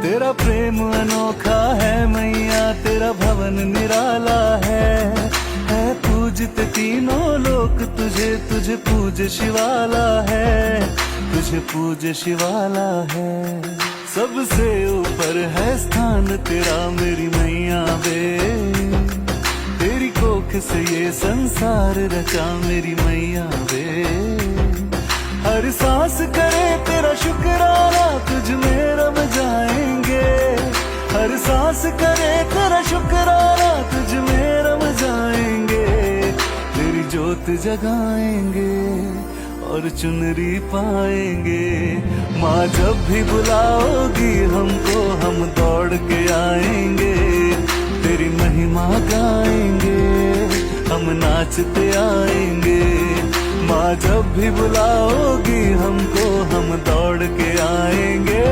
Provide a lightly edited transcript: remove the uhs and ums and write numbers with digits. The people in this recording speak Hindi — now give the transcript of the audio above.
तेरा प्रेम अनोखा है मैया, तेरा भवन निराला है पूजते तीनों लोक तुझे, तुझे पूज शिवाला है, तुझे पूज शिवाला है। सबसे ऊपर है स्थान तेरा मेरी मैया वे, तेरी कोख से ये संसार रचा मेरी मैया वे। हर सांस करे तेरा शुक्राना, तुझ में रम जाएंगे। हर सांस करे तेरा शुक्राना, तुझ में रम जाएंगे। तेरी जोत जगाएंगे और चुनरी पाएंगे। माँ जब भी बुलाओगी हमको, हम दौड़ के आएंगे। तेरी महिमा गाएंगे, हम नाचते आएंगे। माँ जब भी बुलाओगी हमको, हम दौड़ के आएंगे।